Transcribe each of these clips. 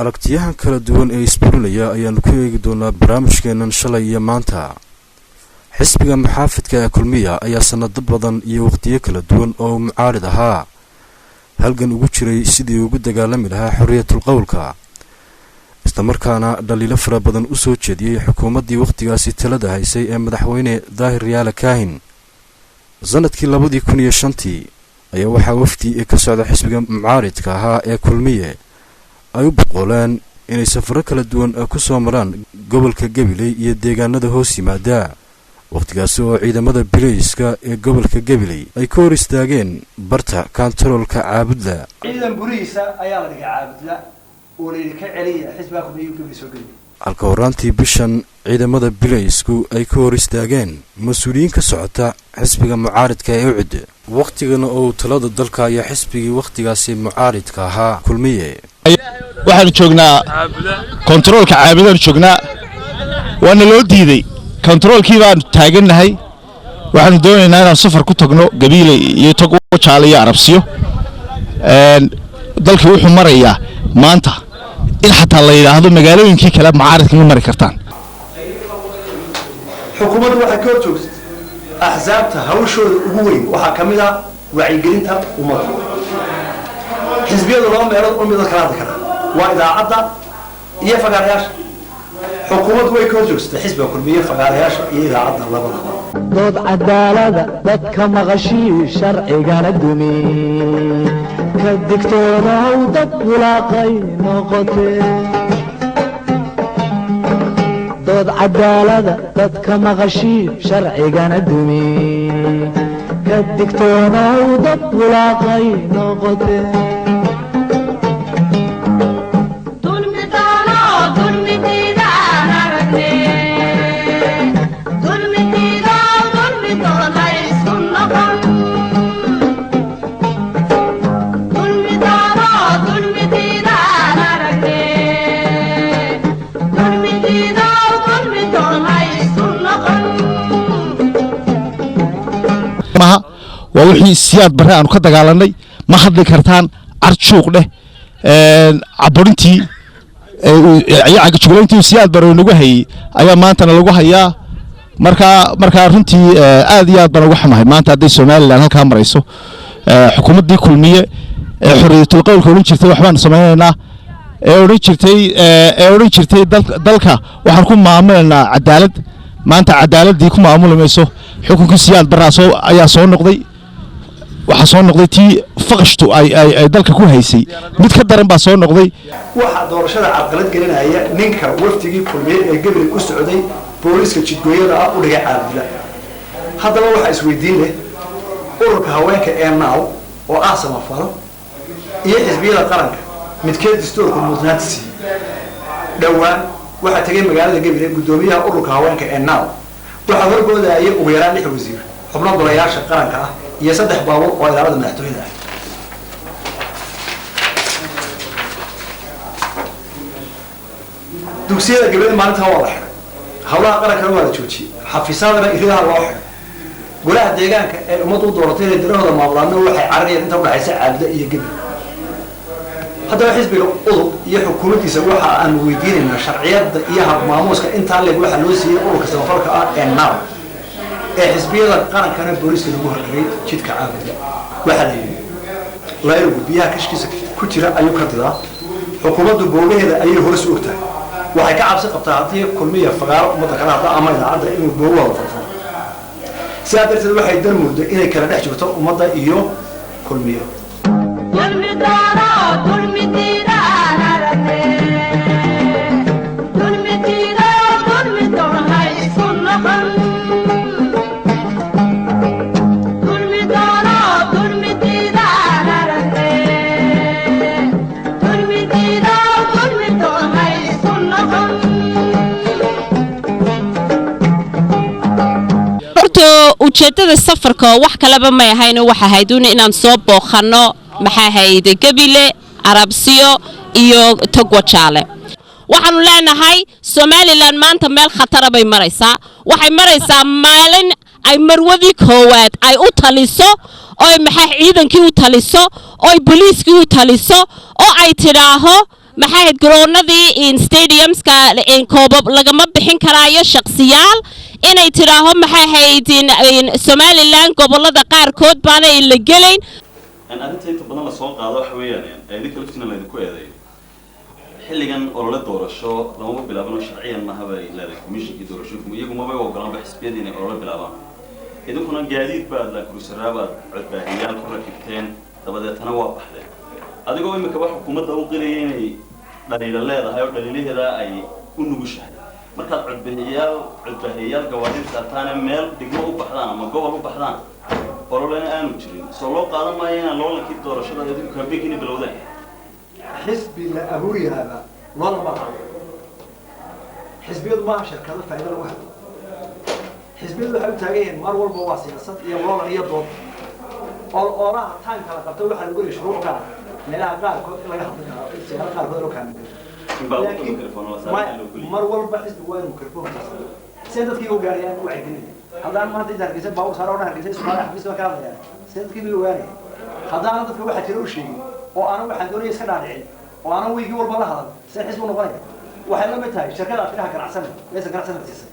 aragtiyahan kala duwan ee isburinaya ayaanu ku eegi doonaa barnaamijkeenan shalay iyo maanta. xisbiga muxaafidka ee kulmiya ayaa sanado badan iyo waqtiyo kala duwan oo mucaarid ahaa halgan ugu jiray sidii ugu dagaalami lahaa xorriyatul qowlka, isla markaana dhaliilo fara badan u soo jeediyey xukuumaddii waqtigaasi talada haysay ee madaxweyne daahir yaale kaahin. sanadkii 2005 ayaa waxaa wafdi ka socda xisbiga mucaaridka ahaa ee kulmiye ay u boqoleen inay safaro kala duwan ku soo maraan gobolka Gabiley iyo deegaanada hoos yimaada, waqtigaas oo ciidamada bilayska ee gobolka Gabiley ay ka hor istaageen barta kantaroolka Caabudla. ciidan buriisa ayaa la dhigay Caabudla oo la ka celiyay xisbiga kulmiye ka soo galay. halka horaantii bishan ciidamada bilaysku ay ka hor istaageen mas'uuliyiin ka socota xisbiga mucaaridka ee UCD, waqtigana oo talada dalka iyo xisbigii waqtigaasi mucaaridka ahaa kulmiye. waxaan joognaa kontaroolka Caabudla joognaa, waana loo diiday kontaroolkii baan taaganahay. waxaan doonaynaa inaan safar ku tagno Gabiley iyo Togo Jaale iyo Arabsiyo. dalkii wuxuu marayaa maanta in xataa la yiraahdo magaalooyinkii kale mucaaridka ma mari kartaan. xukuumaddu waxay ka horjoogtay axsaabta hawshooda ugu weyn waxaa kamid ah wacyigelinta ummadda. xisbiyadu laba meelood oo midna kala hadli kara waa idaacadda iyo fagaarayaasha. xukuumaddu way ka horjoogtay xisbiga kulmiye fagaarayaasha iyo idaacadda labadaba. dood cadaalada dadka maqashii sharcigana dumi ka digtoonaw dad walaaqay noqotee. dood cadaalada dadka maqashii sharcigana dumi ka digtoonaw dad walaaqay noqotee. waa wixii siyaad barre aanu ka dagaalanay. ma hadli kartaan carjuuq dheh caburintii ayaga juglayntii siyaad barre nagu hayay ayaa maantana lagu hayaa. marka runtii aad iyo aad baan uga xumahay maanta hadday Soomaaliland halka marayso. xukuumaddii kulmiye ee xorriyatul qowlka oran jirtay waxbaan samaynaynaa ee oran jirtay dalka waxaan ku maamulaynaa cadaalad. maanta cadaaladii ku maamulamayso xukunkii siyaad barre ayaa soo noqday. waxa soo noqday tii faqashtu ay dalka ku haysay mid ka daran baa soo noqday. waxa doorashada caqalad gelinaya ninka waftigii kulmiye ee Gabiley u socday booliska jidgooyada u dhigay Caabudla. haddaba waxa isweydiin leh ururka haweenka ee naaw oo ah samafalo iyo xisbiyada qaranka midkeed dastuurka mudnaantiisa. dhawaan waxa tagay magaalada Gabiley gudoomiyaha ururka haweenka ee naaw waxa horgoodaya ugu yaraan 6 wasiir xubno golayaasha qaranka ah iyo 3 baabuur oo ilaalada madaxtooyada ah. dugsiyada Gabiley maalinta waa la xiray, hawlaha qaranka waa la joojiyay, xafiisadana iridaha loo xiray. golaha deegaanka ee ummaddu dooratay inay darahooda maamulaadna waxay cararayeen inta u dhaxaysa Caabudla iyo Gabiley. haddaba xisbiga udub iyo xukuumaddiisa waxa aan weydiinaynaa sharciyada iyo hab maamuuska intaa leeg waxa loo siiyay ururka samafalka ah ee naaw ee xisbiyada qarankana booliska lagu horreeyay jidka Caabudla. waxa la yiri layru biyaha kashkiisa ku jira ayuu ka didaa. xukuumaddu boogaheeda ayay hoos u ogtahay. waxay ka cabsi qabtaa haddii kulmiye fagaaro ummadda kala hadla ama idaacadda inuu boogahooda furfuro. sidaa darteed waxay darmooday inay kala dhex jirto ummadda iyo kulmiye. horta ujeedada safarka wax kaleba ma ahayn waxa hayduun inaan soo booqano maxaa hayde Gabile Arabsiyo iyo Togwajaale waxaanu leenahay Somaliland maanta meel khatar bay maraysaa waxay maraysaa maalin ay marwadii koowaad ay u taliso oo maxaa ciidankii u taliso oo booliiskii u taliso oo ay tiraaho maxaa garoonadii in stadiumska in koobab lagama bixin karaayo shakhsiyaal inay tiraaho maxaa haydin Somaliland gobolada qaar kood baana in la galeyn arinta inta badan la soo qaado waxa weeyaan idinka laftina la idinku eedeeyo xilligan oo la doorasho lama bilaabano sharciyan ma haba ilaa komishinkii doorashooyinku iyagu ma bay ogolaan xisbiyada inay oo la bilaabaan idinkuna gaadiid baad la kursaraabad codbaahiyaal ku rakibteen dabadeetana waa baxdeen adigoo imika wax xukuumadda u qilay inay dhaliilo leedahay oo dhaliilaheeda ay u nugushahay markaad codbaahiyaal gawaadid saartaan meel degmo u baxdaan ama gobol u baxdaan ololena aanu jirin soo loo qaadan maayo inaan loolankii doorashada idinku kambeynkiina bilowdeen xisbi la abuuriyaba loona ma xisbiyadu ma shirkado faa'iido lagu helo xisbiyadu waxay u taagan mar walba waa siyaasad iyo loolan iyo dood oo taan kala qabto waxa lagu leeyahay shuruuc gaar meelaha qaarkood in laga hadlo siyaasad qaarkood loo kaamin mar walba xisbi waa mikrofon سيدتك وقاري أنا وعدني هذا ما تقدر كيسة باو صار ولا كيسة سؤال حبيس ما كان يعني سيدتك وقاري هذا أنا تفكر واحد يروح شيء وأنا واحد يروح يسكن عليه وأنا ويجي والله هذا سيحس ونقايا واحد لما تهاي شركات فيها كان أحسن ليس كان أحسن تيسة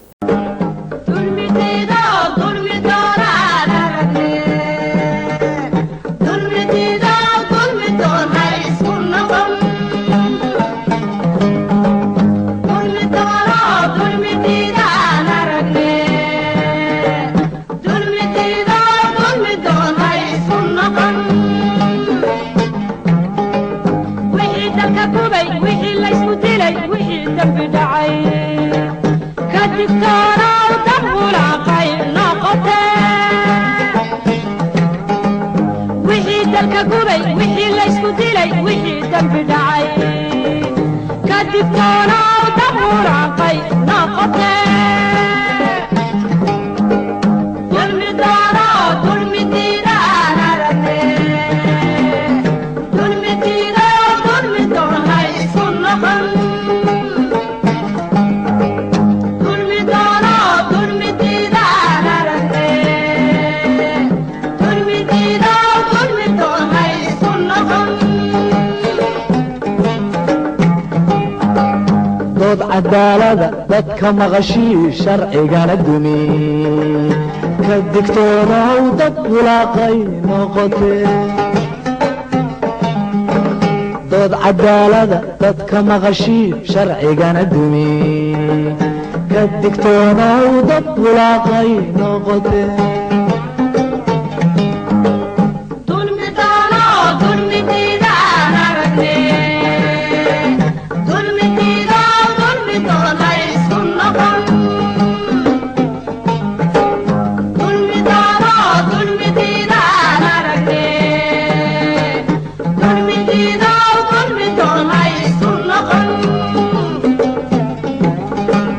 عدالة dadka maqashii sharcigana dumi ka digtoonow dad walaaqay noqotee dood cadaalada dadka maqashii sharcigana dumi ka digtoonow dad walaaqay noqotee